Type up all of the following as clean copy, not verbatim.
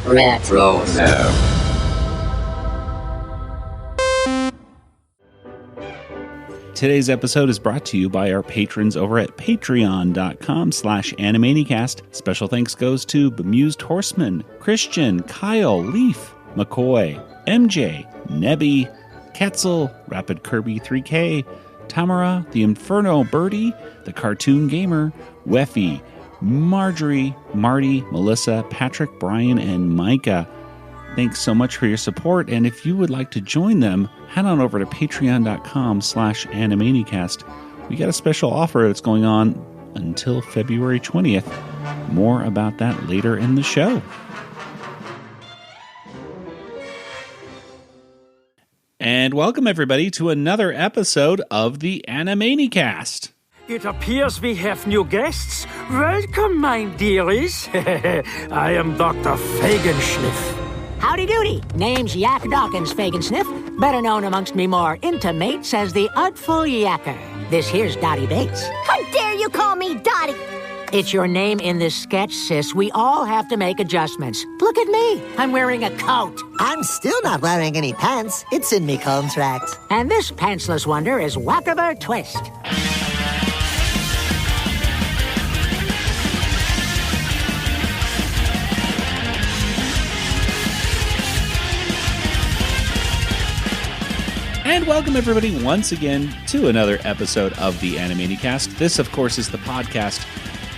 Retro. Today's episode is brought to you by our patrons over at patreon.com/Animaniacast. Special thanks goes to Bemused Horseman, Christian, Kyle, Leaf, McCoy, MJ, Nebby, Ketzel, Rapid Kirby 3K, Tamara, The Inferno Birdie, The Cartoon Gamer, Weffy, Marjorie, Marty, Melissa, Patrick, Brian, and Micah. Thanks so much for your support, and if you would like to join them, head on over to patreon.com/Animaniacast. We got a special offer that's going on until February 20th. More about that later in the show. And welcome everybody to another episode of the Animanicast. It appears we have new guests. Welcome, my dearies. I am Dr. Fagensniff. Howdy doody. Name's Yak Dawkins Fagensniff, better known amongst me more intimates as the Artful Yacker. This here's Dottie Bates. How dare you call me Dottie? It's your name in this sketch, sis. We all have to make adjustments. Look at me. I'm wearing a coat. I'm still not wearing any pants. It's in me contract. And this pantsless wonder is Wakkiver Twist. And welcome everybody once again to another episode of the Animanicast. This, of course, is the podcast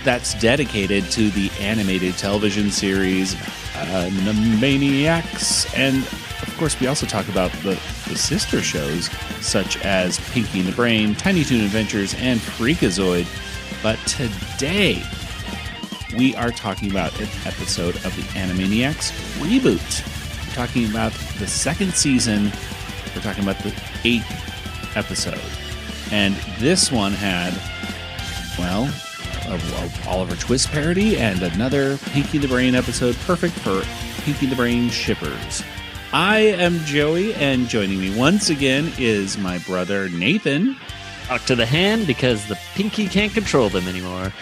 that's dedicated to the animated television series Animaniacs. And, of course, we also talk about the sister shows, such as Pinky and the Brain, Tiny Toon Adventures, and Freakazoid. But today, we are talking about an episode of the Animaniacs Reboot. We're talking about the second season. We're talking about the 8th episode. And this one had, well, a Oliver Twist parody and another Pinky the Brain episode, perfect for Pinky the Brain shippers. I am Joey, and joining me once again is my brother Nathan. Talk to the hand because the Pinky can't control them anymore.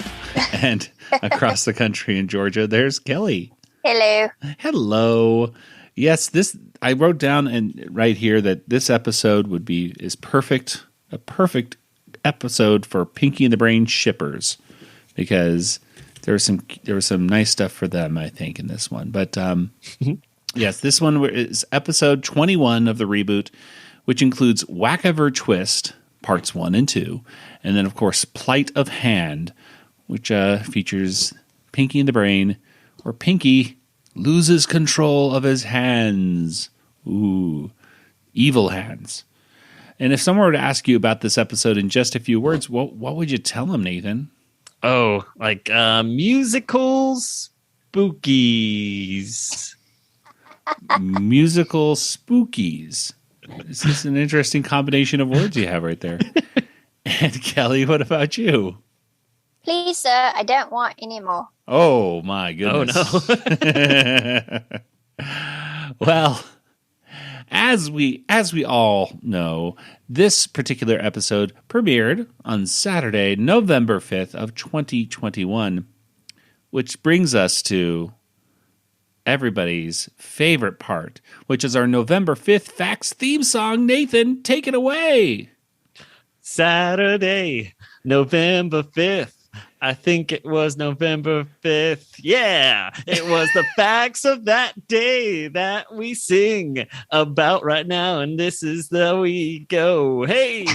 And across the country in Georgia, there's Kelly. Hello. Hello. Yes, I wrote down and right here that this episode is perfect, a perfect episode for Pinky and the Brain shippers, because there was some nice stuff for them, I think, in this one. But yes, this one is episode 21 of the reboot, which includes Wakkiver Twist parts 1 and 2, and then of course Plight of Hand, which features Pinky and the Brain, where Pinky loses control of his hands. Ooh, evil hands. And if someone were to ask you about this episode in just a few words, what would you tell them, Nathan? Oh, like musical spookies. Musical spookies. This is an interesting combination of words you have right there. And Kelly, what about you? Please, sir, I don't want any more. Oh, my goodness. Oh, no. Well, as we all know, this particular episode premiered on Saturday, November 5th of 2021, which brings us to everybody's favorite part, which is our November 5th Facts theme song. Nathan, take it away. Saturday, November 5th. I think it was November 5th. Yeah, it was the facts of that day that we sing about right now. And this is the we go. Hey!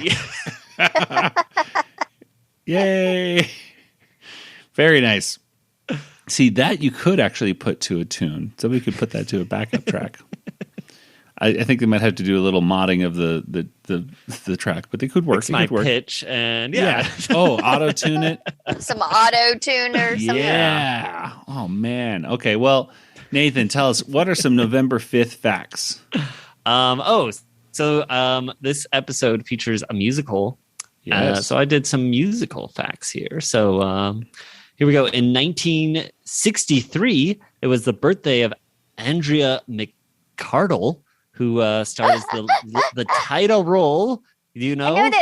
Yay! Very nice. See, that you could actually put to a tune. Somebody could put that to a backup track. I think they might have to do a little modding of the track, but they could work. Fix my pitch and yeah. Oh, auto tune it. Some auto tuner. Yeah. Oh man. Okay. Well, Nathan, tell us, what are some November 5th facts? This episode features a musical. Yes. So I did some musical facts here. So here we go. In 1963, it was the birthday of Andrea McCardle, who stars the title role. Do you know? I know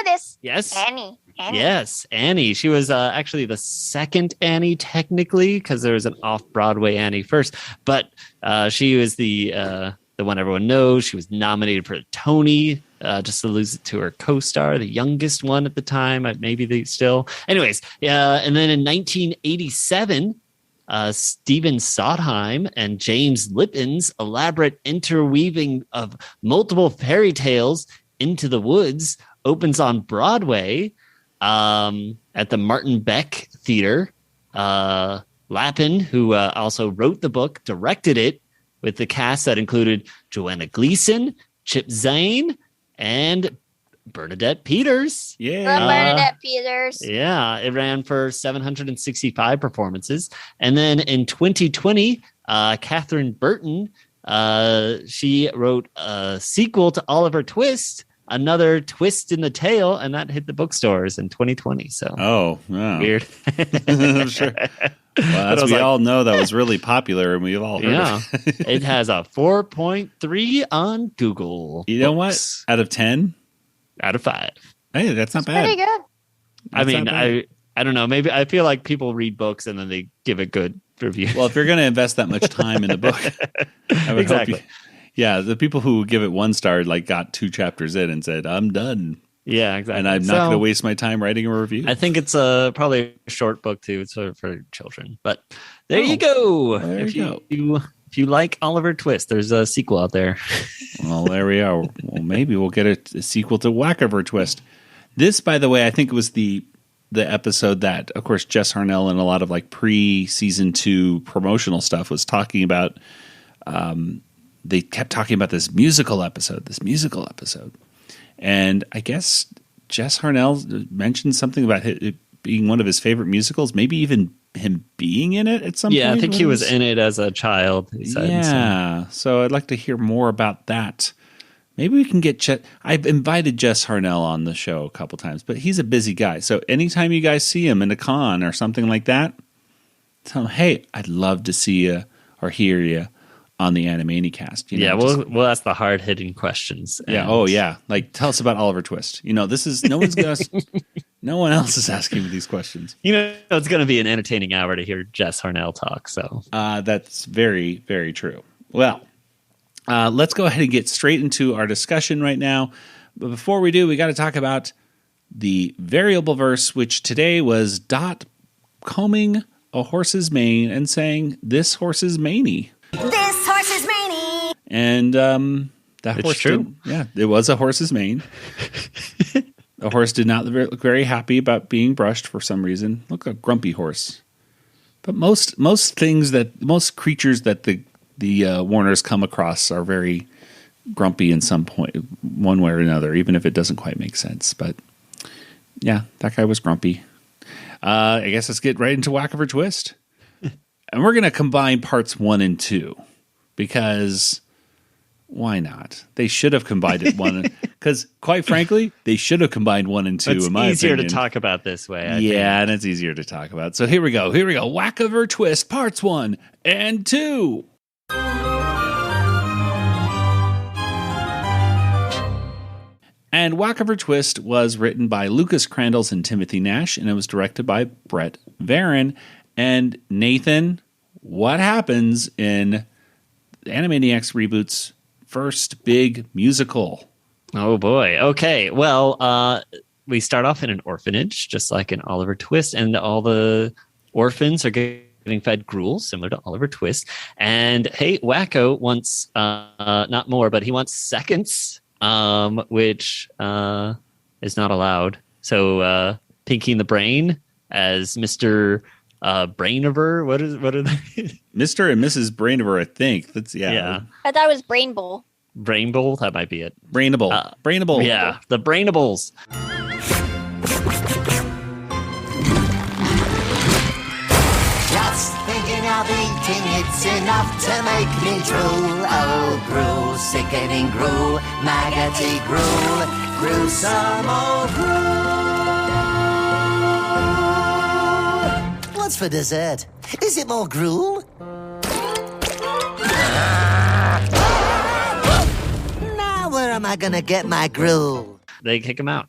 this. Yes. Annie. Yes, Annie. She was actually the second Annie, technically, because there was an off-Broadway Annie first. But she was the one everyone knows. She was nominated for a Tony, just to lose it to her co-star, the youngest one at the time. Maybe they still. Anyways, and then in 1987, Stephen Sondheim and James Lipton's elaborate interweaving of multiple fairy tales into the woods opens on Broadway at the Martin Beck Theater. Lappin, who also wrote the book, directed it with the cast that included Joanna Gleason, Chip Zane, and Bernadette Peters. Yeah. Bernadette Peters. Yeah, it ran for 765 performances. And then in 2020, Catherine Burton, she wrote a sequel to Oliver Twist, another twist in the tale, and that hit the bookstores in 2020. So weird. I'm sure. Well, as we all know, that was really popular, and we've all heard it. It has a 4.3 on Google. You know what? Out of 10? Out of 5. Hey, that's not bad. Pretty good. I mean, I don't know. Maybe I feel like people read books and then they give a good review. Well, if you're going to invest that much time in the book, I would hope the people who give it 1 star got 2 chapters in and said, "I'm done." Yeah, exactly. And I'm not going to waste my time writing a review. I think it's probably a short book too. It's for children. But there you go. If you like Oliver Twist, there's a sequel out there. Well, there we are. Well, maybe we'll get a sequel to Wakkiver Twist. This, by the way, I think was the episode that, of course, Jess Harnell and a lot of pre-season 2 promotional stuff was talking about. They kept talking about this musical episode. And I guess Jess Harnell mentioned something about it being one of his favorite musicals, maybe even him being in it at some point. Yeah, I think he was in it as a child. He said, so I'd like to hear more about that. Maybe we can get I've invited Jess Harnell on the show a couple times, but he's a busy guy. So anytime you guys see him in a con or something like that, tell him, hey, I'd love to see you or hear you on the Animanicast. We'll ask the hard-hitting questions. Tell us about Oliver Twist. This is no one else is asking me these questions. It's going to be an entertaining hour to hear Jess Harnell talk. So that's very, very true. Well, let's go ahead and get straight into our discussion right now. But before we do, we got to talk about the variable verse, which today was Dot combing a horse's mane and saying, "This horse is maney." This horse is maney. And that it's horse true. It was a horse's mane. The horse did not look very happy about being brushed for some reason. Look, a grumpy horse. But most creatures that the Warners come across are very grumpy in some point, one way or another, even if it doesn't quite make sense. But yeah, that guy was grumpy. I guess let's get right into Wakkiver Twist. And we're going to combine parts 1 and 2 because why not? They should have combined it because, quite frankly, they should have combined 1 and 2. It's in my easier opinion. to talk about this way. I think. And it's easier to talk about. So here we go. Wakkiver Twist parts 1 and 2. And Wakkiver Twist was written by Lucas Crandalls and Timothy Nash, and it was directed by Brett Varon. And Nathan, what happens in Animaniacs Reboot's first big musical? Oh, boy. Okay. Well, we start off in an orphanage, just like in Oliver Twist, and all the orphans are getting fed gruel, similar to Oliver Twist. And, hey, Wakko wants, not more, but he wants seconds, which is not allowed. So Pinky and the Brain as Mr. Brainiver, what are they? Mr. and Mrs. Brainiver, I think. That's I thought it was Brain Bowl. Brain Bowl, that might be it. Brainable. Brainable. Yeah, the Brainables. Just thinking of eating, it's enough to make me drool. Oh, gruel, sickening gruel, maggoty gruel, gruesome old gruel. What's for dessert? Is it more gruel? Now where am I gonna get my gruel? They kick him out.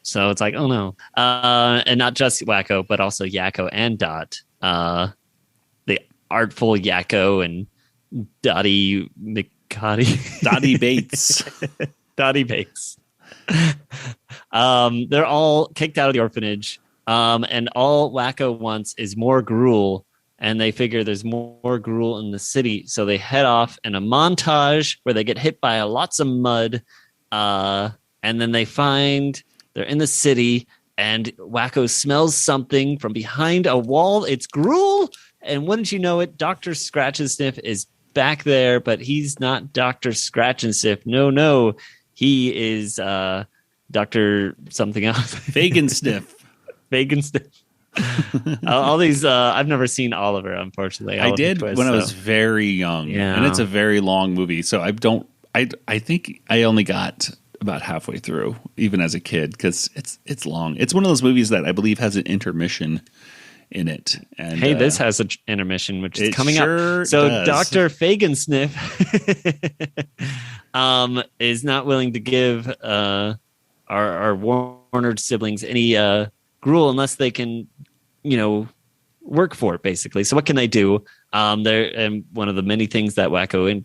So it's like, oh no. And not just Wakko, but also Yakko and Dot. The artful Yakko and Dottie McCotty. Dottie Bates. Dottie Bates. They're all kicked out of the orphanage. And all Wakko wants is more gruel. And they figure there's more gruel in the city. So they head off in a montage where they get hit by lots of mud. And then they find they're in the city and Wakko smells something from behind a wall. It's gruel. And wouldn't you know it, Dr. Scratch-and-Sniff is back there, but he's not Dr. Scratch-and-Sniff. No. He is Dr. something else. Fagensniff. Fagensniff. All these, I've never seen Oliver, unfortunately. I did when I was very young, and it's a very long movie. So I think I only got about halfway through, even as a kid, because it's long. It's one of those movies that I believe has an intermission in it. And hey, this has an intermission, which is coming sure up. So does. Dr. Fagensniff is not willing to give our Warner siblings any gruel unless they can, work for it, basically. So what can they do? And one of the many things that Wakko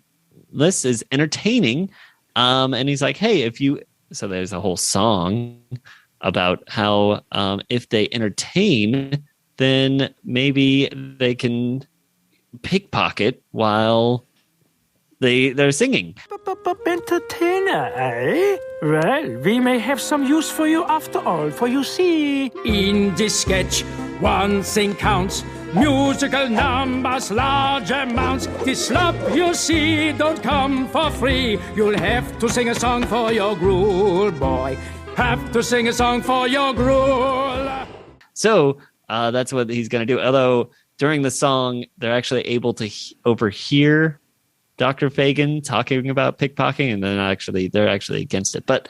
lists is entertaining. And he's like, hey, so there's a whole song about how if they entertain, then maybe they can pickpocket while they're singing. Entertainer, eh? Well, we may have some use for you after all, for you see, in this sketch, one thing counts. Musical numbers, large amounts. This slop you see don't come for free. You'll have to sing a song for your gruel, boy. Have to sing a song for your gruel. So that's what he's going to do. Although during the song, they're actually able to overhear Dr. Fagin talking about pickpocketing, and then they're actually against it. But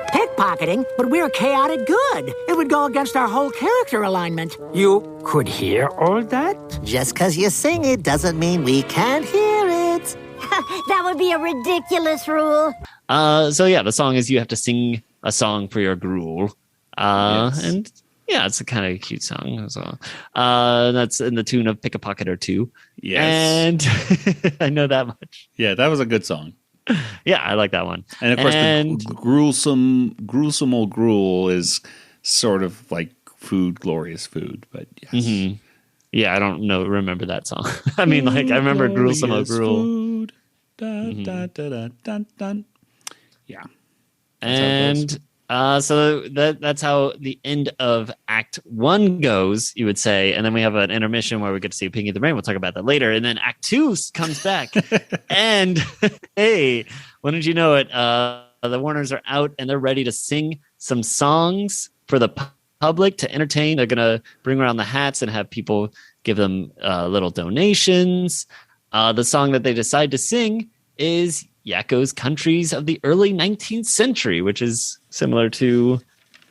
Pickpocketing? But we're chaotic good. It would go against our whole character alignment. You could hear all that? Just because you sing it doesn't mean we can't hear it. That would be a ridiculous rule. So yeah, the song is you have to sing a song for your gruel. Yes. And yeah, it's a kind of cute song as well. That's in the tune of Pick a Pocket or Two. Yes. And I know that much. Yeah, that was a good song. Yeah, I like that one. And of course, the gruesome old gruel is sort of like food, glorious food. But yes. Mm-hmm. Yeah, I don't remember that song. I mean, I remember gruesome old gruel. Food. Dun, dun, dun, dun, dun, dun. Yeah. And so that's how the end of Act 1 goes, you would say. And then we have an intermission where we get to see Pinky the Brain. We'll talk about that later. And then Act 2 comes back. And hey, when did you know it? The Warners are out and they're ready to sing some songs for the public to entertain. They're going to bring around the hats and have people give them little donations. The song that they decide to sing is Yakko's Countries of the Early 19th Century, which is similar to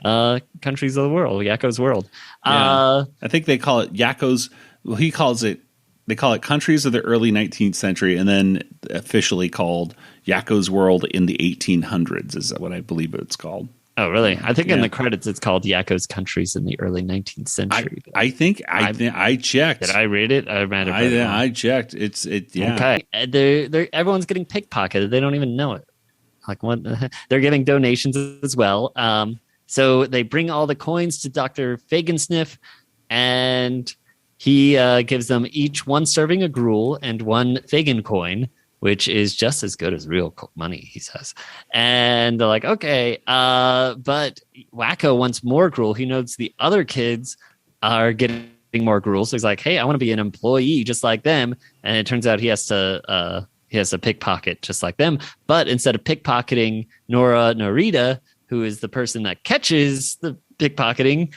Countries of the World, Yakko's World. Yeah. I think they call it Yakko's. Well, they call it Countries of the Early 19th Century, and then officially called Yakko's World in the 1800s is what I believe it's called. Oh, really? I think in the credits it's called Yakko's Countries in the Early 19th Century. I think I checked. Did I read it? I checked. Yeah. Okay. They're everyone's getting pickpocketed. They don't even know it. Like what? They're giving donations as well. So they bring all the coins to Dr. Fagensniff, and he gives them each one serving of gruel and one Fagin coin, which is just as good as real money, he says. And they're like, okay, but Wakko wants more gruel. He knows the other kids are getting more gruel. So he's like, hey, I want to be an employee just like them. And it turns out he has to pickpocket just like them. But instead of pickpocketing Norita, who is the person that catches the pickpocketing,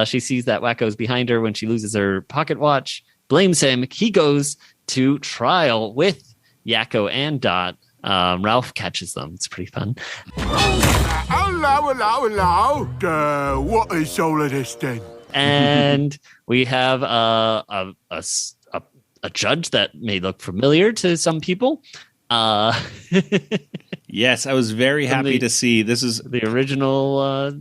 she sees that Wakko's behind her when she loses her pocket watch, blames him. He goes to trial with Yakko and Dot. Ralph catches them. It's pretty fun. Hello. What is all of this then? And we have a judge that may look familiar to some people. Yes, I was very happy to see this is the original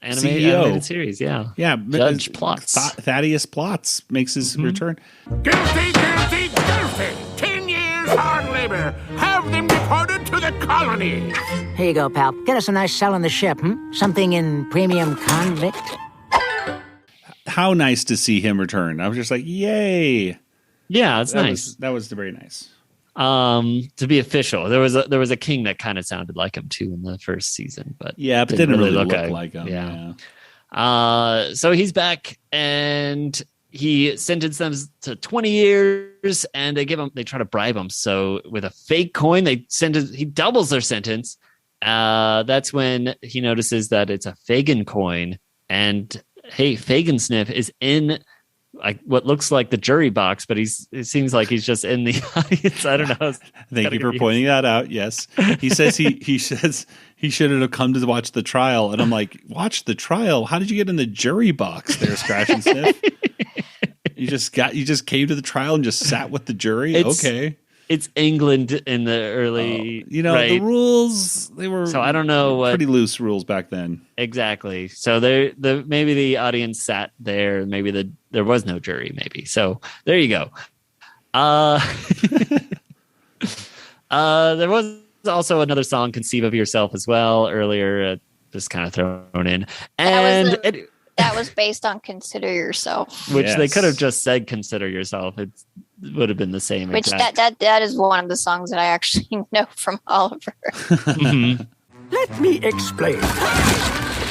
animated series. Yeah. Yeah. Judge Plots. Thaddeus Plots makes his return. Guilty, guilty, guilty! 10 years hard labor. Have them deported to the colony. Here you go, pal. Get us a nice sell on the ship, Something in premium Convict? How nice to see him return. I was just like, yay. Yeah, it's nice. That was very nice. To be official, there was a king that kind of sounded like him too in the first season, but yeah, but didn't really look like him. Yeah. So he's back, and he sentenced them to 20 years, and they try to bribe him. So with a fake coin, he doubles their sentence. That's when he notices that it's a Fagin coin, and hey, Fagensniff is in like what looks like the jury box, but it seems like he's just in the audience. I don't know. Thank you for pointing that out. Yes. He says he says he shouldn't have come to watch the trial. And I'm like, watch the trial? How did you get in the jury box there, Scratch and Sniff? You just came to the trial and just sat with the jury? Okay. It's England in the early, the rules, they were so I don't know pretty loose rules back then. Exactly. So maybe the audience sat there, maybe there was no jury, maybe. So there you go. There was also another song, Conceive of Yourself, as well earlier, just kind of thrown in. And that was based on Consider Yourself. Which they could have just said Consider Yourself. It would have been the same. Which that is one of the songs that I actually know from Oliver. Let me explain.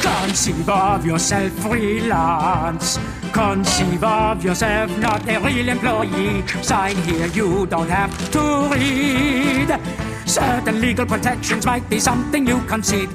Conceive of yourself freelance. Conceive of yourself not a real employee. Sign here, you don't have to read. Certain legal protections might be something you concede.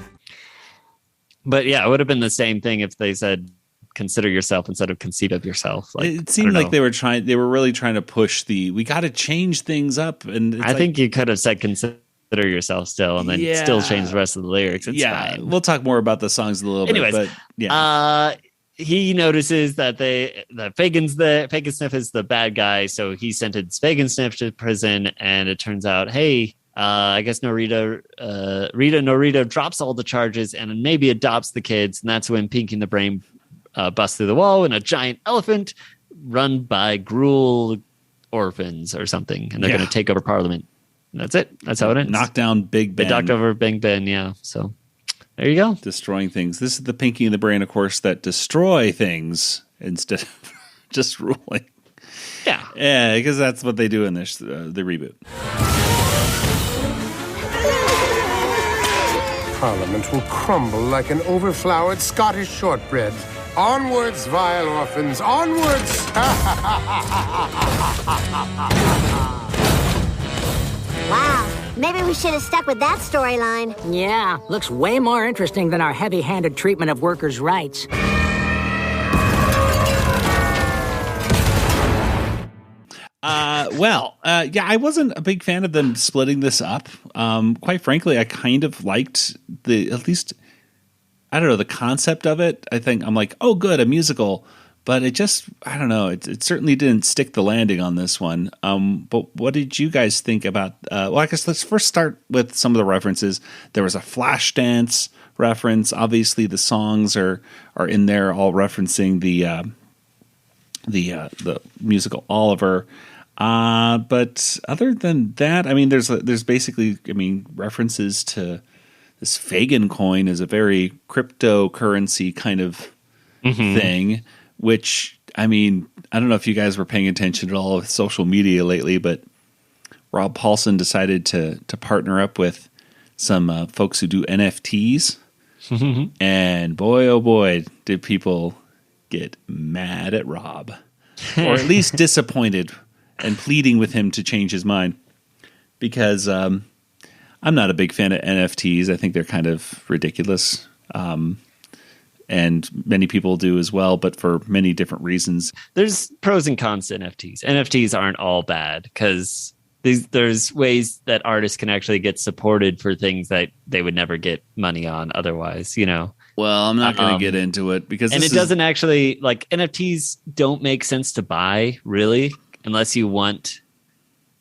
But yeah, it would have been the same thing if they said Consider Yourself instead of Conceive of Yourself. Like, it seemed like they were really trying to push we got to change things up. And I think you could have said Consider Yourself still, and then still change the rest of the lyrics. It's fine. We'll talk more about the songs a little bit. But yeah. He notices that Fagensniff is the bad guy, so he sentenced Fagensniff to prison, and it turns out, hey, I guess Norita drops all the charges and maybe adopts the kids, and that's when Pinky and the Brain busts through the wall in a giant elephant run by Gruel orphans or something, and they're going to take over Parliament. And that's it. That's how it ends. Knock down Big Ben. They knocked over Big Ben, yeah. So there you go. Destroying things. This is the Pinky and the Brain, of course, that destroy things instead of just ruling. Yeah. Yeah, because that's what they do in this the reboot. Parliament will crumble like an overflowered Scottish shortbread. Onwards, vile orphans, onwards! Wow, maybe we should have stuck with that storyline. Yeah, looks way more interesting than our heavy-handed treatment of workers' rights. I wasn't a big fan of them splitting this up. Quite frankly, I kind of liked the concept of it. I think I'm like, oh, good, a musical. But it just, I don't know, it certainly didn't stick the landing on this one. But what did you guys think about, I guess let's first start with some of the references. There was a Flashdance reference. Obviously, the songs are in there, all referencing the musical Oliver. But other than that, I mean, there's basically, references to this Fagin coin is a very cryptocurrency kind of thing, which, I mean, I don't know if you guys were paying attention at all with social media lately, but Rob Paulson decided to partner up with some folks who do NFTs. And boy, oh boy, did people get mad at Rob, or at least disappointed and pleading with him to change his mind, because I'm not a big fan of NFTs. I think they're kind of ridiculous, and many people do as well, but for many different reasons. There's pros and cons to NFTs. NFTs aren't all bad, because there's ways that artists can actually get supported for things that they would never get money on otherwise, Well, I'm not going to get into it because doesn't actually, like, NFTs don't make sense to buy, really, unless you want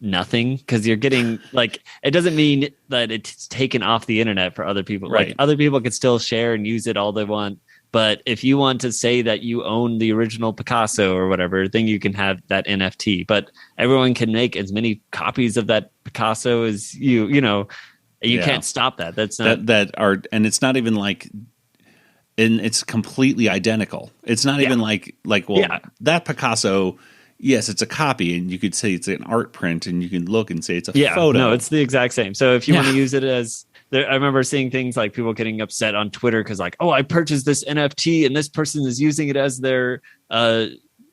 nothing, because you're getting, like, it doesn't mean that it's taken off the internet for other people. Right. Like, other people can still share and use it all they want, But if you want to say that you own the original Picasso or whatever, then you can have that NFT. But everyone can make as many copies of that Picasso as you know. You can't stop that. That's not and it's not even like, and it's completely identical. It's not even like that Picasso. Yes, it's a copy, and you could say it's an art print, and you can look and say it's a photo. No, it's the exact same. So if you want to use it as, I remember seeing things like people getting upset on Twitter because like, oh, I purchased this NFT and this person is using it as their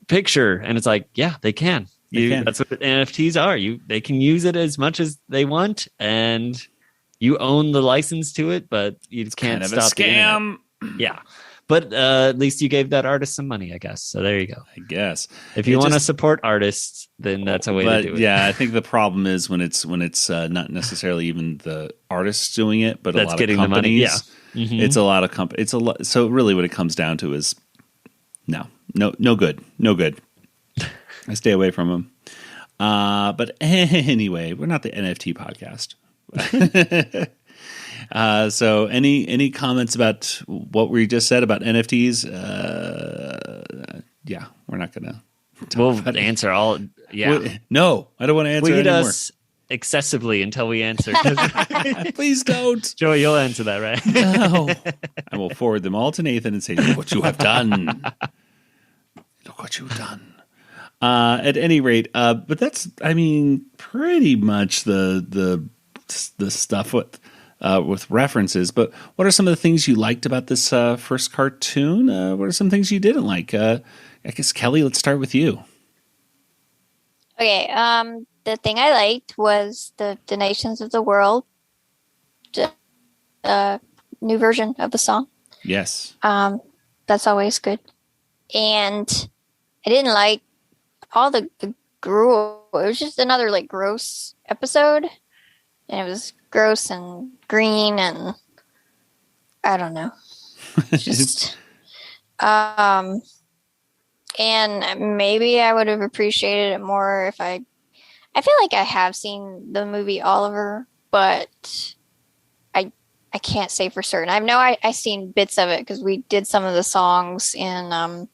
picture, and it's like, yeah, they can. That's what NFTs are. They can use it as much as they want, and you own the license to it, but you just can't stop a scam. Yeah. But at least you gave that artist some money, I guess. So there you go. I guess. If you want to support artists, then that's a way to do it. Yeah, I think the problem is when it's not necessarily even the artists doing it, but that's a lot getting of companies. The money. Yeah. It's a lot of It's a lot. So really, what it comes down to is no good. I stay away from them. But anyway, we're not the NFT podcast. So any comments about what we just said about NFTs? Yeah, we're not gonna. We'll answer all. Yeah, no, I don't want to answer Tweet anymore. us excessively until we answer. Please don't, Joey. You'll answer that, right? No, I will forward them all to Nathan and say, "Look what you have done. Look what you've done." At any rate, but that's, I mean, pretty much the stuff with references. But what are some of the things you liked about this first cartoon? What are some things you didn't like? I guess, Kelly, let's start with you. Okay, the thing I liked was the Nations of the World, new version of the song. Yes. That's always good. And I didn't like all the gruel. It was just another like gross episode. And it was gross and green and I don't know. Just and maybe I would have appreciated it more if I feel like I have seen the movie Oliver, but I can't say for certain. I know I seen bits of it because we did some of the songs in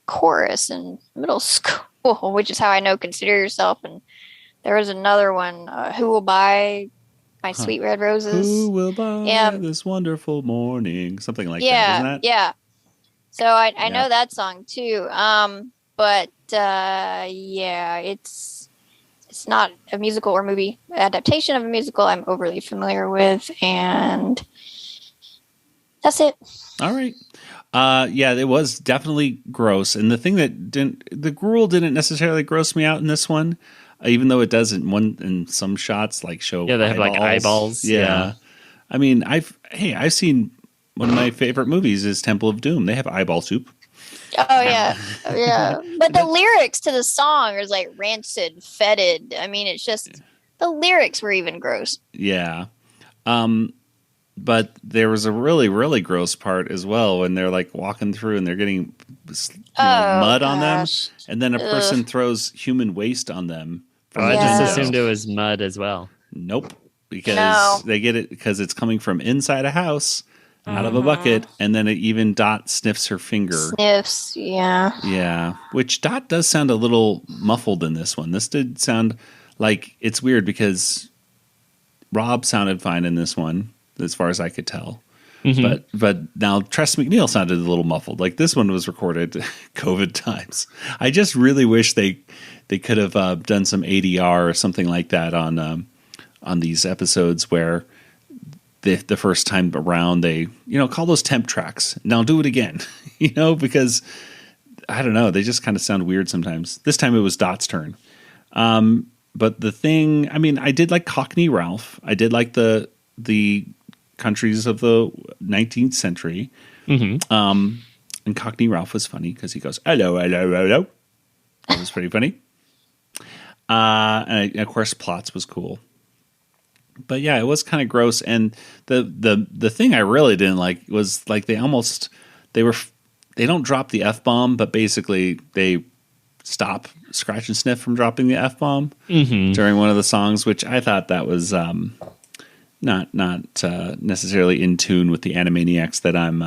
chorus in middle school, which is how I know Consider Yourself. And there was another one, Who Will Buy My Sweet Red Roses? Who will buy this wonderful morning? Something like that, isn't that? Yeah. So I know that song too. But it's not a musical or movie adaptation of a musical I'm overly familiar with, and that's it. All right. Yeah, it was definitely gross. And the thing that the gruel didn't necessarily gross me out in this one, even though it does in some shots like show. Yeah, they have like eyeballs. Yeah. I mean, I've seen one of my favorite movies is Temple of Doom. They have eyeball soup. Oh yeah. But the lyrics to the song are like rancid, fetid. I mean, it's just the lyrics were even gross. Yeah. But there was a really, really gross part as well when they're like walking through and they're getting mud on them, and then a person throws human waste on them. I just assumed it was mud as well. Nope, because they get it because it's coming from inside a house, out of a bucket, and then even Dot sniffs her finger. Sniffs, yeah. Yeah, which Dot does sound a little muffled in this one. This did sound like, it's weird because Rob sounded fine in this one, as far as I could tell. Mm-hmm. But now Tress MacNeille sounded a little muffled. Like this one was recorded COVID times. I just really wish they could have done some ADR or something like that on these episodes where the first time around they call those temp tracks. Now do it again, because I don't know, they just kind of sound weird sometimes. This time it was Dot's turn. But the thing, I mean, I did like Cockney Ralph. I did like the countries of the 19th century. Mm-hmm. And Cockney Ralph was funny because he goes, hello, hello, hello. That was pretty funny. And of course, Plots was cool. But yeah, it was kind of gross. And the thing I really didn't like was like they don't drop the F-bomb, but basically they stop Scratch and Sniff from dropping the F-bomb during one of the songs, which I thought that was not necessarily in tune with the Animaniacs that I'm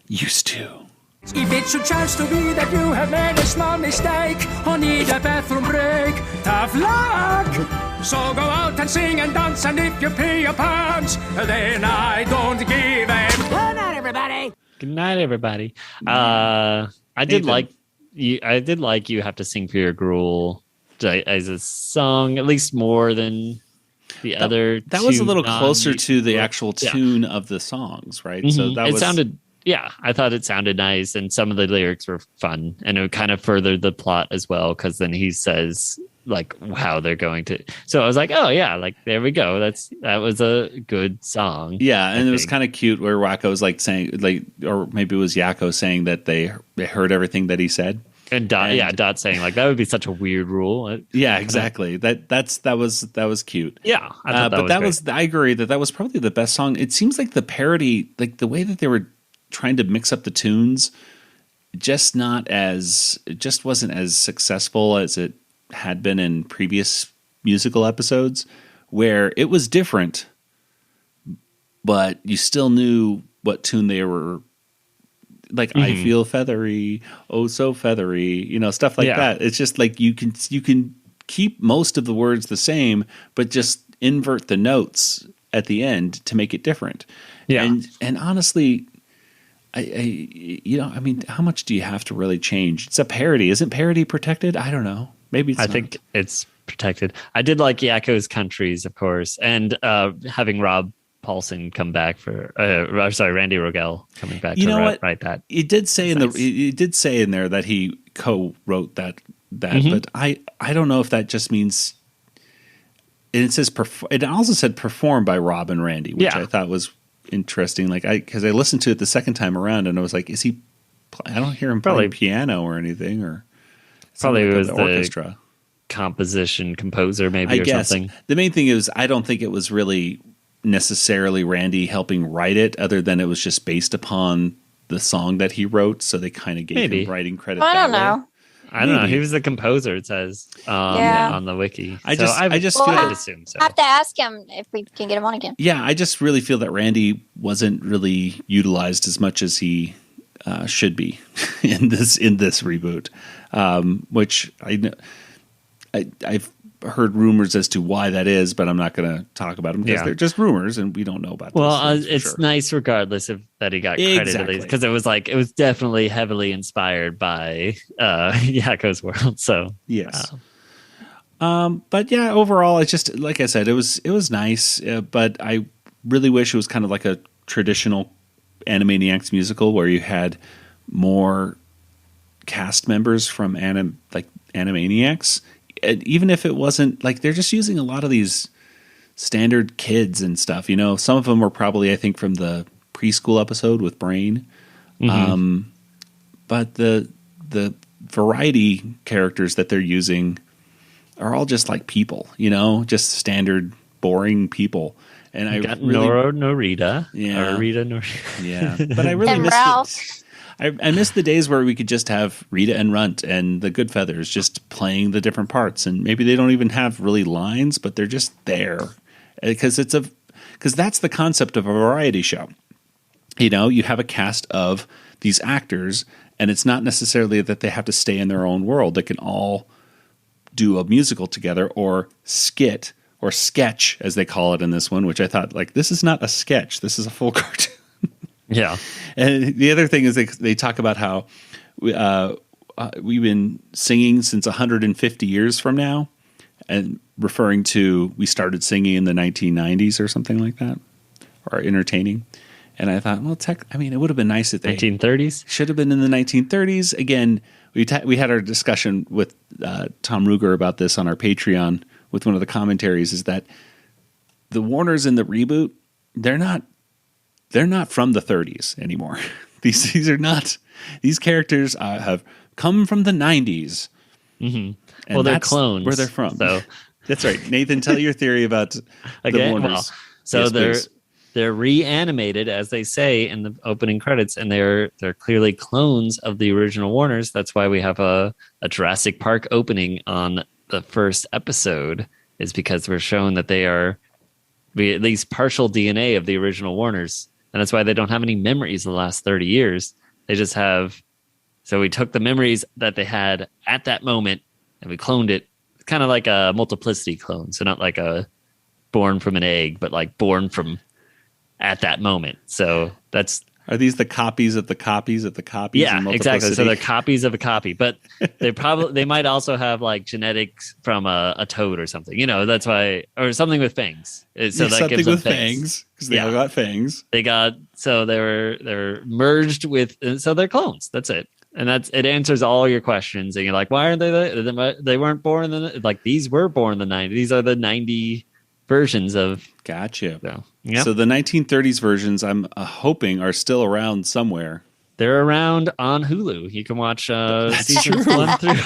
Used to. If it should chance to be that you have made a small mistake or need a bathroom break, tough luck. So go out and sing and dance, and if you pee your pants, then I don't give a... Good night, everybody. Good night, everybody. I did like you have to sing for your gruel as a song, at least more than the other. That was a little closer to the actual tune of the songs, right? Mm-hmm. So that sounded. Yeah, I thought it sounded nice, and some of the lyrics were fun, and it kind of furthered the plot as well, because then he says like how they're going to. So I was like, oh yeah, like there we go. That was a good song. Yeah, and it was kind of cute where Wakko was like saying, like, or maybe it was Yakko saying that they heard everything that he said, and Dot saying like that would be such a weird rule. Yeah, exactly. That was cute. Yeah, I thought that was I agree that was probably the best song. It seems like the parody, like the way that they were trying to mix up the tunes, just wasn't as successful as it had been in previous musical episodes, where it was different, but you still knew what tune they were. Like, I feel feathery, oh so feathery, stuff like that. It's just like you can keep most of the words the same, but just invert the notes at the end to make it different. Yeah, and honestly, I mean, how much do you have to really change? It's a parody. Isn't parody protected? I don't know. Maybe it's I not. think it's protected. I did like Yakko's Countries, of course, and having Rob Paulson come back for Randy Rogel coming back to write that. It did say in there that he co-wrote that, but I don't know if that just means. And it says it also said performed by Rob and Randy, which I thought was interesting. Like because I listened to it the second time around and I was like, is he? I don't hear him playing piano or anything, or probably like it was the orchestra, composer maybe, something. The main thing is I don't think it was really necessarily Randy helping write it, other than it was just based upon the song that he wrote, so they kind of gave him writing credit. I don't know. I don't know. He was the composer, it says on the wiki. I just feel I'd assume so. Have to ask him if we can get him on again. Yeah, I just really feel that Randy wasn't really utilized as much as he should be in this reboot, which I've heard rumors as to why that is, but I'm not going to talk about them because they're just rumors and we don't know about. Well, it's nice regardless of that he got credit, because it was definitely heavily inspired by Yakko's World. So yes, but yeah, overall, it's just like I said, it was nice, but I really wish it was kind of like a traditional Animaniacs musical where you had more cast members from Animaniacs. Even if it wasn't like they're just using a lot of these standard kids and stuff, some of them were probably, I think, from the preschool episode with Brain. But the variety characters that they're using are all just like people, just standard boring people. And I got really, Norita, Rita, Norita. Yeah, but I really missed I miss the days where we could just have Rita and Runt and the Good Feathers just playing the different parts, and maybe they don't even have really lines, but they're just there because that's the concept of a variety show. You have a cast of these actors, and it's not necessarily that they have to stay in their own world. They can all do a musical together or skit or sketch, as they call it in this one, which I thought, like, this is not a sketch. This is a full cartoon. Yeah. And the other thing is they talk about how we've been singing since 150 years from now, and referring to we started singing in the 1990s or something like that, or entertaining. And I thought, well, it would have been nice if they 1930s should have been in the 1930s. Again, we had our discussion with Tom Ruger about this on our Patreon with one of the commentaries, is that the Warners in the reboot, they're not from the 30s anymore. These are not. These characters have come from the 90s. Mm-hmm. Well, they're clones. Where they're from. So that's right. Nathan, tell your theory about the Warners. They're reanimated, as they say in the opening credits, and they're clearly clones of the original Warners. That's why we have a Jurassic Park opening on the first episode, is because we're shown that they are at least partial DNA of the original Warners. And that's why they don't have any memories the last 30 years. They just have. So we took the memories that they had at that moment and we cloned it. It's kind of like a multiplicity clone. So not like a born from an egg, but like born from at that moment. So are these the copies of the copies of the copies? Yeah, exactly. So they're copies of a copy, but they might also have like genetics from a toad or something. That's why, or something with fangs. So that something gives them with fangs because they all got fangs. So they're merged with. So they're clones. That's it. And it answers all your questions. And you're like, why aren't they there? They weren't born in these were born in the 90s. These are the 90 versions of. Gotcha. So the 1930s versions, I'm hoping, are still around somewhere. They're around on Hulu. You can watch seasons 1 through.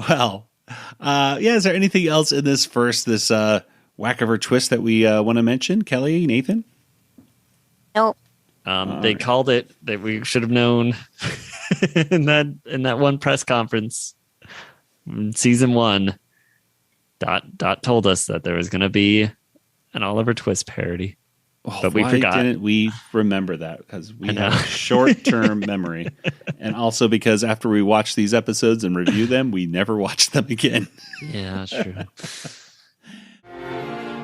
Well, is there anything else in this Wakkiver Twist that we want to mention? Kelly, Nathan? Nope. They called it that we should have known in that one press conference in season 1. Dot told us that there was going to be an Oliver Twist parody, but we forgot. Why didn't we remember that? Because we have a short-term memory, and also because after we watch these episodes and review them, we never watch them again. Yeah, that's true.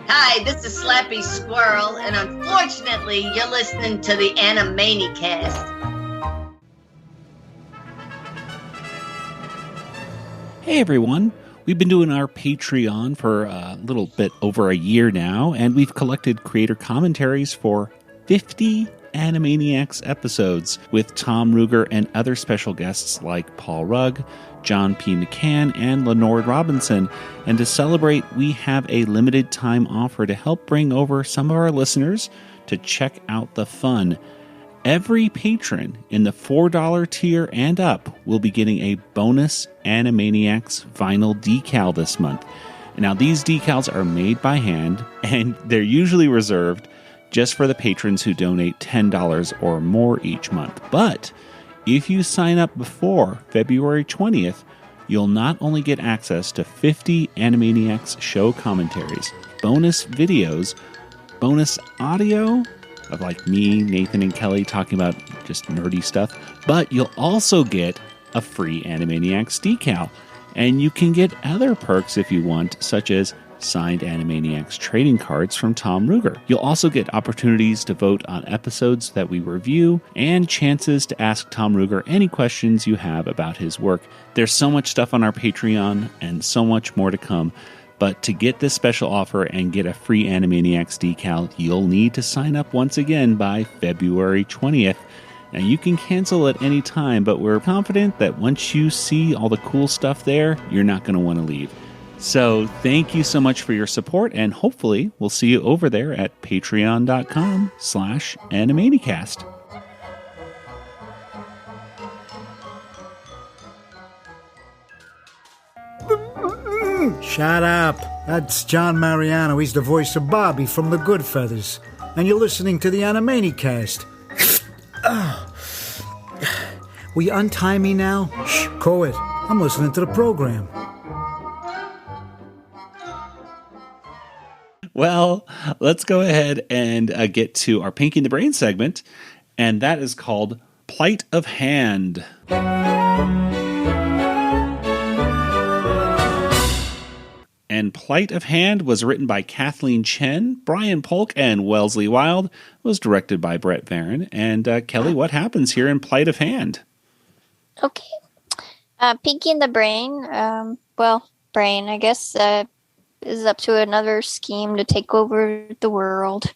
Hi, this is Slappy Squirrel, and unfortunately, you're listening to the Animanicast. Hey, everyone. We've been doing our Patreon for a little bit over a year now, and we've collected creator commentaries for 50 Animaniacs episodes with Tom Ruegger and other special guests like Paul Rugg, John P. McCann, and Lenore Robinson. And to celebrate, we have a limited time offer to help bring over some of our listeners to check out the fun. Every patron in the $4 tier and up will be getting a bonus Animaniacs vinyl decal this month. Now, these decals are made by hand, and they're usually reserved just for the patrons who donate $10 or more each month. But if you sign up before February 20th, you'll not only get access to 50 Animaniacs show commentaries, bonus videos, bonus audio of like me, Nathan, and Kelly talking about just nerdy stuff, but you'll also get a free Animaniacs decal. And you can get other perks if you want, such as signed Animaniacs trading cards from Tom Ruegger. You'll also get opportunities to vote on episodes that we review and chances to ask Tom Ruegger any questions you have about his work. There's so much stuff on our Patreon and so much more to come. But to get this special offer and get a free Animaniacs decal, you'll need to sign up once again by February 20th. Now, you can cancel at any time, but we're confident that once you see all the cool stuff there, you're not going to want to leave. So thank you so much for your support, and hopefully we'll see you over there at patreon.com/Animanicast. Shut up. That's John Mariano. He's the voice of Bobby from The Goodfeathers. And you're listening to the Animanicast. Will you untie me now? Shh, Coed. I'm listening to the program. Well, let's go ahead and get to our Pinky in the Brain segment, and that is called Plight of Hand. And Plight of Hand was written by Kathleen Chen, Brian Polk, and Wellesley Wild. It was directed by Brett Varon. And Kelly, what happens here in Plight of Hand? Okay. Pinky in the Brain, Brain, I guess, is up to another scheme to take over the world.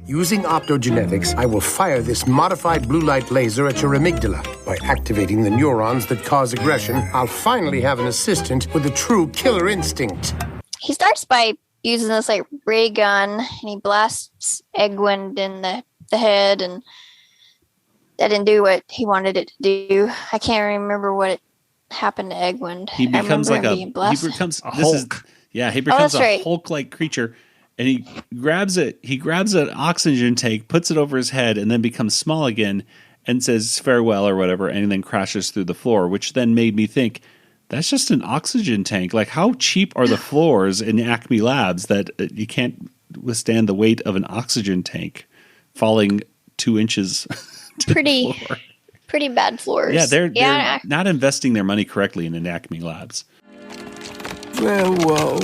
Using optogenetics, I will fire this modified blue light laser at your amygdala. By activating the neurons that cause aggression, I'll finally have an assistant with a true killer instinct. He starts by using this ray gun, and he blasts Egwin in the head, and that didn't do what he wanted it to do. I can't remember what happened to Egwin. He becomes like he becomes a Hulk. He becomes a Hulk-like creature, and he grabs an oxygen tank, puts it over his head, and then becomes small again, and says farewell or whatever, and then crashes through the floor, which then made me think, that's just an oxygen tank. Like, how cheap are the floors in Acme Labs that you can't withstand the weight of an oxygen tank falling 2 inches to the floor. Pretty bad floors. Yeah, they're not investing their money correctly in Acme Labs. Whoa.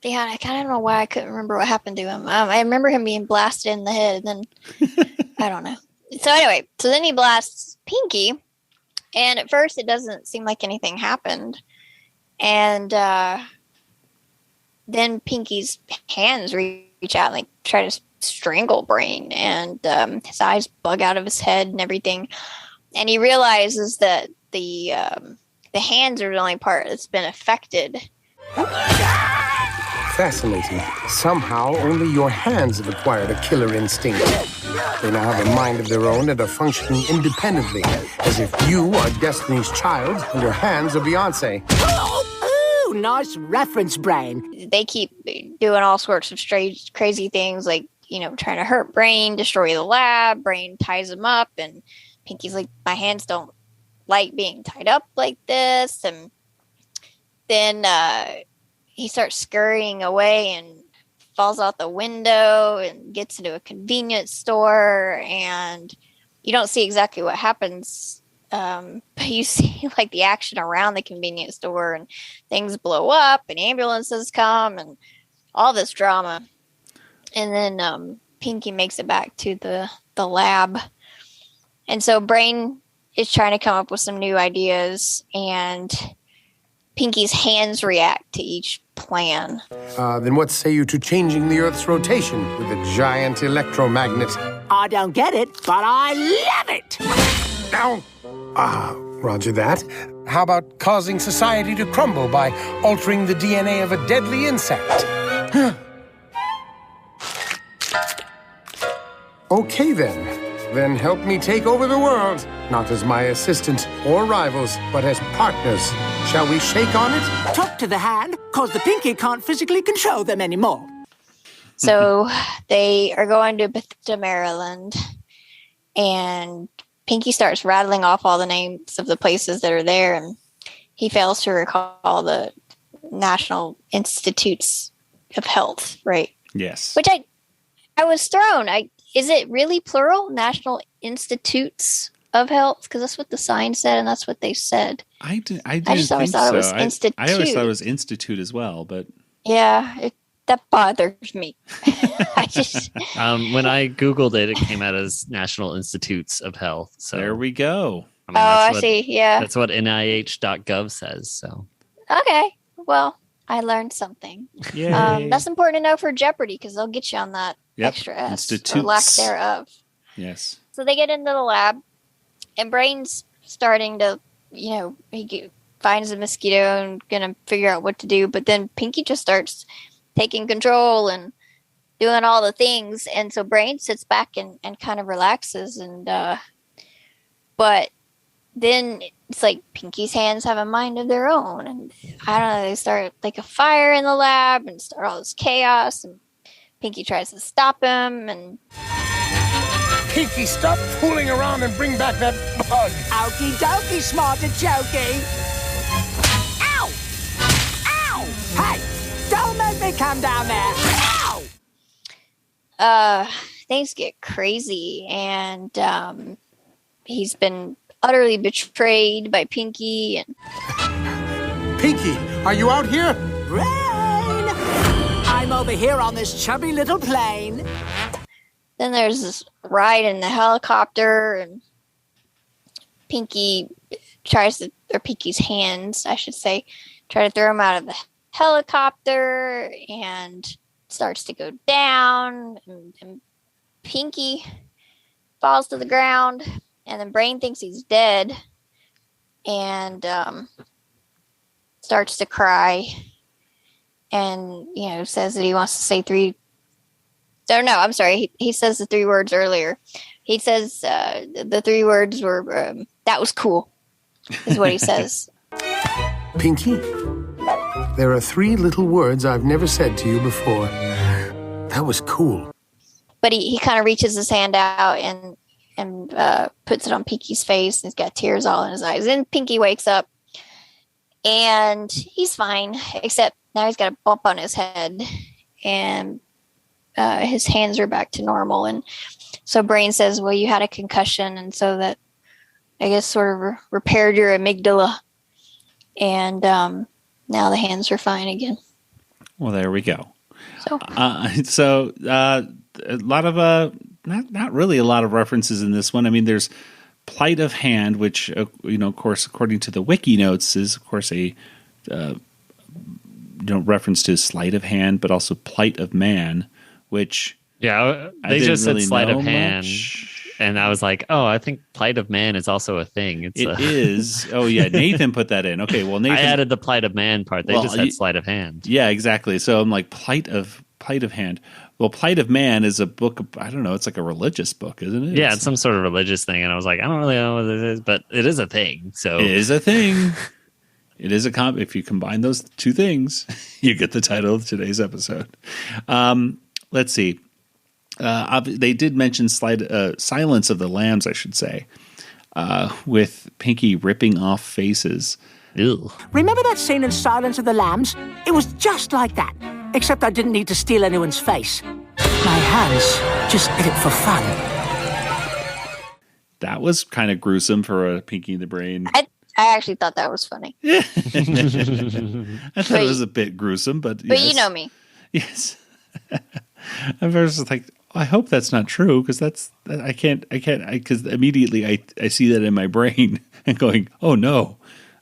Yeah, I kind of don't know why I couldn't remember what happened to him. I remember him being blasted in the head, and then I don't know. So anyway, then he blasts Pinky, and at first it doesn't seem like anything happened, and then Pinky's hands reach out and like try to strangle Brain, and his eyes bug out of his head and everything, and he realizes that the hands are the only part that's been affected. Fascinating. Somehow, only your hands have acquired a killer instinct. They now have a mind of their own and are functioning independently, as if you are Destiny's Child and your hands are Beyonce. Ooh, nice reference, Brain. They keep doing all sorts of strange, crazy things, like, trying to hurt Brain, destroy the lab. Brain ties him up, and Pinky's like, my hands don't like being tied up like this. And then he starts scurrying away and falls out the window and gets into a convenience store, and you don't see exactly what happens, but you see like the action around the convenience store, and things blow up and ambulances come and all this drama. And then Pinky makes it back to the lab, and so Brain is trying to come up with some new ideas, and Pinky's hands react to each plan. Then what say you to changing the Earth's rotation with a giant electromagnet? I don't get it, but I love it! Now, roger that. How about causing society to crumble by altering the DNA of a deadly insect? Okay, then. Then help me take over the world. Not as my assistant or rivals, but as partners. Shall we shake on it? Talk to the hand, cause the Pinky can't physically control them anymore. So they are going to Bethesda, Maryland, and Pinky starts rattling off all the names of the places that are there, and he fails to recall the National Institutes of Health, right? Yes. Which I was thrown. Is it really plural? National Institutes of Health? Because that's what the sign said, and that's what they said. I didn't I just always thought it was Institute. I always thought it was Institute as well, but yeah, that bothers me. When I Googled it, it came out as National Institutes of Health. So there we go. I see. Yeah. That's what NIH.gov says. So okay. Well, I learned something. Yay. That's important to know for Jeopardy, because they'll get you on that extra S Institutes. or lack thereof. Yes. So they get into the lab, and Brain's starting to, he finds a mosquito and gonna figure out what to do. But then Pinky just starts taking control and doing all the things, and so Brain sits back and kind of relaxes. And but then it's like Pinky's hands have a mind of their own, and I don't know. They start like a fire in the lab and start all this chaos, and Pinky tries to stop him, and Pinky, stop fooling around and bring back that bug. Okie dokie, smarter jokey. Ow! Ow! Hey, don't make me come down there. Ow! Things get crazy, and he's been utterly betrayed by Pinky. And Pinky, are you out here? Rain! I'm over here on this chubby little plane. Then there's this ride in the helicopter, and Pinky's hands, I should say, try to throw him out of the helicopter, and starts to go down, and Pinky falls to the ground, and then Brain thinks he's dead, and starts to cry, and says that he wants to say he says the 3 words earlier. He says the 3 words were that was cool, is what he says. Pinky, there are 3 little words I've never said to you before. That was cool. But he kind of reaches his hand out and puts it on Pinky's face, and he's got tears all in his eyes. Then Pinky wakes up, And he's fine, except now he's got a bump on his head, and his hands are back to normal. And so Brain says, well, you had a concussion, and so that, I guess, sort of repaired your amygdala. And now the hands are fine again. Well, there we go. So, a lot of not really a lot of references in this one. I mean, there's Plight of Hand, which of course, according to the wiki notes, is of course a reference to sleight of hand, but also Plight of Man, which they just said really sleight of know hand. much. And I was like, oh, I think Plight of Man is also a thing. It is. Oh, yeah. Nathan put that in. Okay, well, Nathan... I added the Plight of Man part. They just had sleight of hand. Yeah, exactly. So I'm like, Plight of Hand. Well, Plight of Man is a book of, I don't know, it's like a religious book, isn't it? Yeah, it's some sort of religious thing. And I was like, I don't really know what it is, but it is a thing. So it is a thing. It is if you combine those two things, you get the title of today's episode. Let's see. They did mention Silence of the Lambs, I should say, with Pinky ripping off faces. Ew. Remember that scene in Silence of the Lambs? It was just like that, except I didn't need to steal anyone's face. My hands just did it for fun. That was kind of gruesome for a Pinky the Brain. I actually thought that was funny. I thought it was a bit gruesome, but yes. You know me. Yes. I was just like, I hope that's not true, because because immediately I see that in my brain and going, oh no,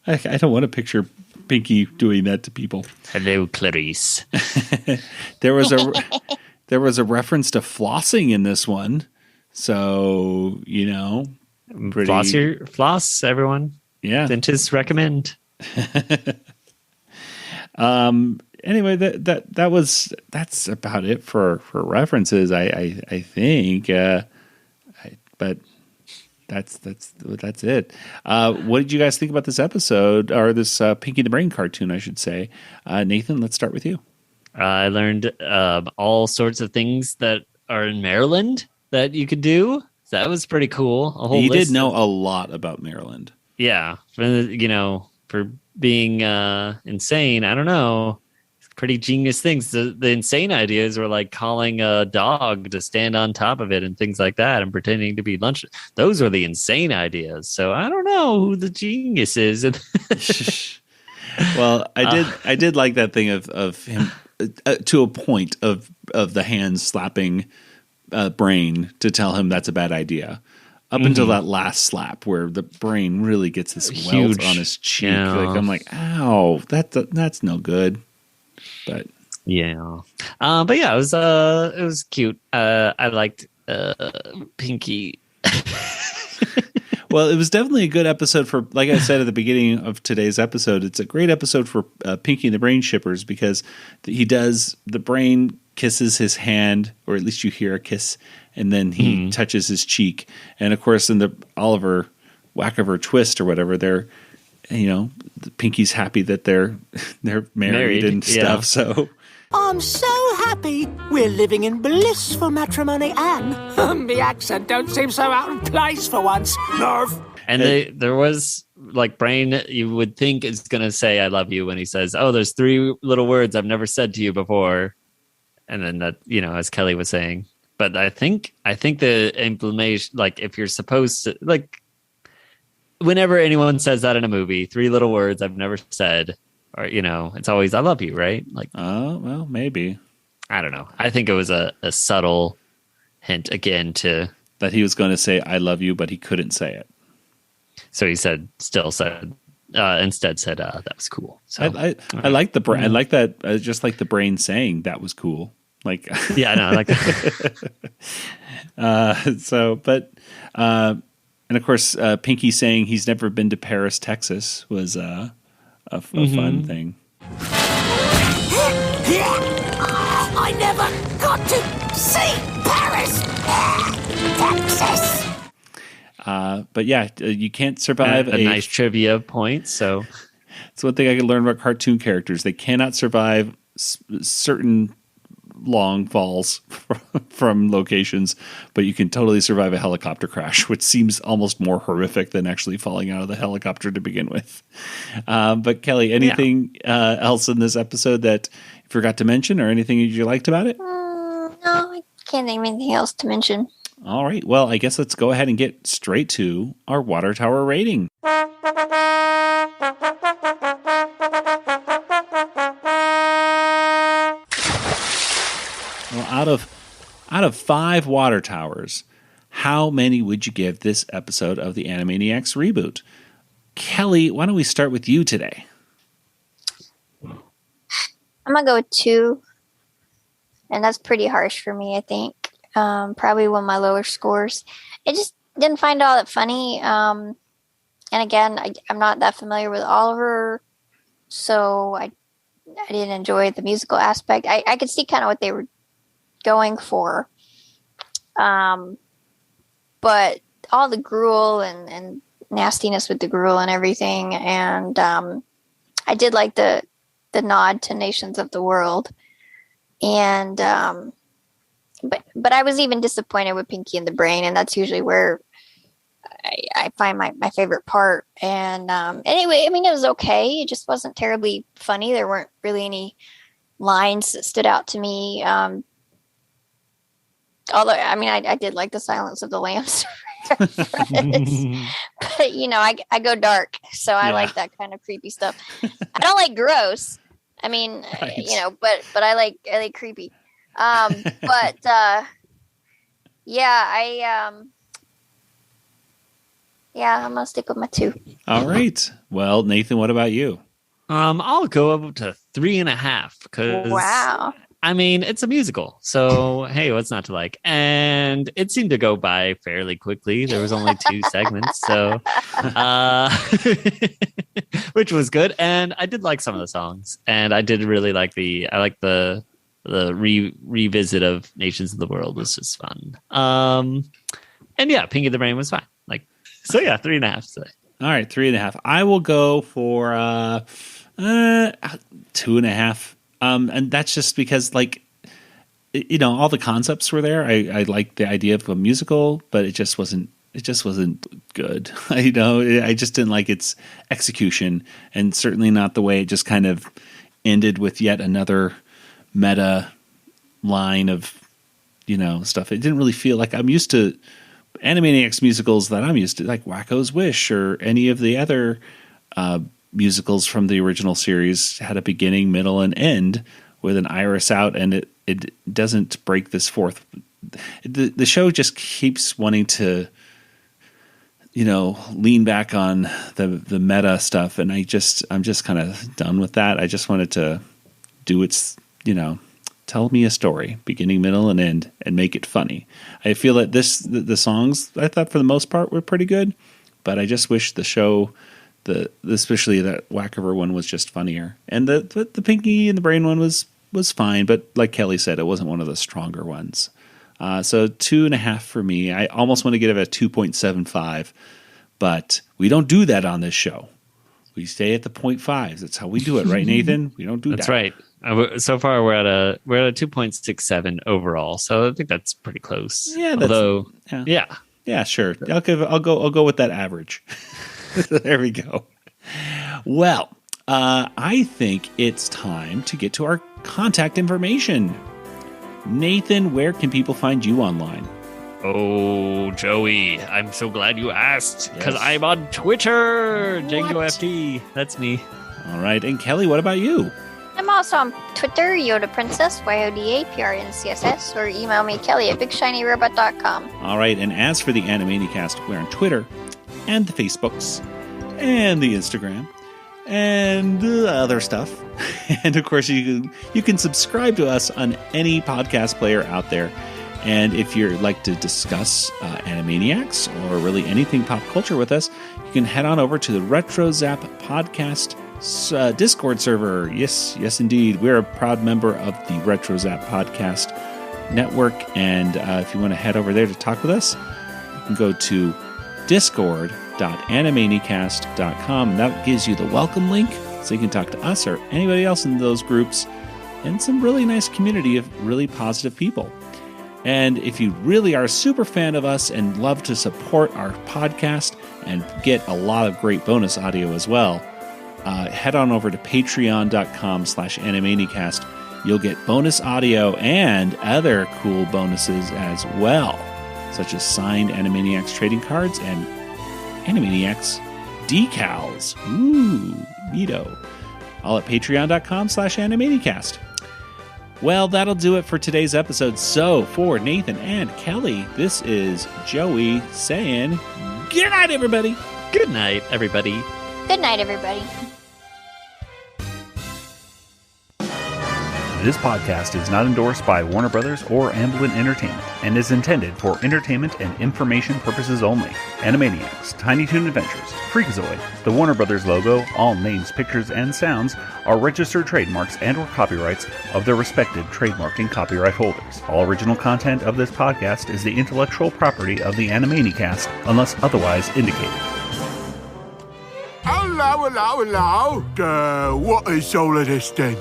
I don't want to picture Pinky doing that to people. Hello, Clarice. There was a reference to flossing in this one, so floss, everyone. Yeah, dentists recommend. Anyway, that's about it for references. I think, but that's it. What did you guys think about this episode, or this Pinky the Brain cartoon, I should say? Nathan, let's start with you. I learned all sorts of things that are in Maryland that you could do. So that was pretty cool. You did know a lot about Maryland. Yeah, for being insane. I don't know. Pretty genius things. The insane ideas were like calling a dog to stand on top of it and things like that, and pretending to be lunch. Those were the insane ideas. So I don't know who the genius is. Well, I did like that thing of him to a point of the hands slapping Brain to tell him that's a bad idea. Up until that last slap where the Brain really gets this welt on his cheek. Yeah. Like, I'm like, ow, that's no good. But yeah, it was cute. I liked Pinky. Well, it was definitely a good episode for, like I said at the beginning of today's episode, it's a great episode for Pinky and the Brain shippers, because the Brain kisses his hand, or at least you hear a kiss, and then he touches his cheek. And of course, in the Oliver Wakkiver Twist or whatever, they're, Pinky's happy that they're married and stuff. Yeah. So I'm so happy we're living in blissful matrimony, Anne. The accent don't seem so out of place for once. Nerve. And there was like Brain, you would think is going to say, I love you, when he says, oh, there's 3 little words I've never said to you before. And then that, as Kelly was saying, but I think the implementation, like if you're supposed to, like, whenever anyone says that in a movie, 3 little words I've never said, or, it's always, I love you, right? Like, oh, well, maybe. I don't know. I think it was a subtle hint again to that he was going to say, I love you, but he couldn't say it. So he instead said, that was cool. So I like the Brain. I like that. I just like the Brain saying that was cool. Like, yeah, no, I like that. And of course, Pinky saying he's never been to Paris, Texas was a fun thing. I never got to see Paris, Texas. But yeah, you can't survive a nice trivia point. So it's one thing I can learn about cartoon characters. They cannot survive certain long falls from locations, but you can totally survive a helicopter crash, which seems almost more horrific than actually falling out of the helicopter to begin with. But Kelly, anything else in this episode that you forgot to mention, or anything you liked about it? No, I can't think of anything else to mention. All right. Well, I guess let's go ahead and get straight to our water tower rating. Well, out of 5 water towers, how many would you give this episode of the Animaniacs Reboot? Kelly, why don't we start with you today? I'm going to go with 2. And that's pretty harsh for me, I think. Probably one of my lower scores. I just didn't find it all that funny. And again, I'm not that familiar with Oliver, so I didn't enjoy the musical aspect. I could see kind of what they were going for. But all the gruel and nastiness with the gruel and everything. And I did like the nod to Nations of the World. And but I was even disappointed with Pinky and the Brain, and that's usually where I find my favorite part. And anyway, I mean, it was okay. It just wasn't terribly funny. There weren't really any lines that stood out to me. Although, I mean, I did like the Silence of the Lambs. But, I go dark, so I like that kind of creepy stuff. I don't like gross. I mean, right. But I like creepy. I'm gonna stick with my 2. All right. Well, Nathan, what about you? I'll go up to 3.5 because wow. I mean, it's a musical, so hey, what's not to like? And it seemed to go by fairly quickly. There was only 2 segments, so which was good. And I did like some of the songs, and I did really like the revisit of Nations of the World was just fun. And yeah, Pinky the Brain was fine. 3.5 today. All right, 3.5. I will go for 2.5. And that's just because, all the concepts were there. I liked the idea of a musical, but it just wasn't good. I just didn't like its execution, and certainly not the way it just kind of ended with yet another meta line of, stuff. It didn't really feel like I'm used to Animaniacs musicals that I'm used to, like Wakko's Wish or any of the other musicals from the original series had a beginning, middle, and end with an iris out, and it doesn't break this fourth. The show just keeps wanting to, lean back on the meta stuff, and I'm just kind of done with that. I just wanted to do its, tell me a story, beginning, middle, and end, and make it funny. I feel that the songs, I thought for the most part were pretty good, but I just wish the show, especially that Wakkiver one, was just funnier, and the Pinky and the Brain one was fine, but like Kelly said, it wasn't one of the stronger ones. So 2.5 for me. I almost want to give it a 2.75, but we don't do that on this show. We stay at the 0.5s. That's how we do it, right, Nathan? We don't do that. That's right. So far, we're at a 2.67 overall, so I think that's pretty close. Yeah. Yeah, sure. I'll go with that average. There we go. Well, I think it's time to get to our contact information. Nathan, where can people find you online? Oh, Joey, I'm so glad you asked, because I'm on Twitter. Django FT. That's me. All right. And Kelly, what about you? I'm also on Twitter, Yoda Princess, YODAPRNCSS, or email me, Kelly, at BigShinyRobot.com. All right. And as for the Animanicast, we're on Twitter and the Facebooks and the Instagram and other stuff. And of course, you can subscribe to us on any podcast player out there. And if you'd like to discuss Animaniacs or really anything pop culture with us, you can head on over to the Retro Zap Podcast Discord server. Yes, indeed. We're a proud member of the Retro Zap Podcast Network. And if you want to head over there to talk with us, you can go to discord.animanicast.com. That gives you the welcome link so you can talk to us or anybody else in those groups. and some really nice community of really positive people. And if you really are a super fan of us and love to support our podcast and get a lot of great bonus audio as well, head on over to patreon.com/Animaniacast. You'll get bonus audio and other cool bonuses as well, such as signed Animaniacs trading cards and Animaniacs decals. Ooh, neato. All at patreon.com/Animaniacast. Well, that'll do it for today's episode. So, for Nathan and Kelly, this is Joey saying, good night, everybody. Good night, everybody. Good night, everybody. This podcast is not endorsed by Warner Brothers or Amblin Entertainment and is intended for entertainment and information purposes only. Animaniacs, Tiny Toon Adventures, Freakazoid, the Warner Brothers logo, all names, pictures, and sounds are registered trademarks and/or copyrights of their respective trademark and copyright holders. All original content of this podcast is the intellectual property of the Animanicast unless otherwise indicated. Hello. What is all of this then?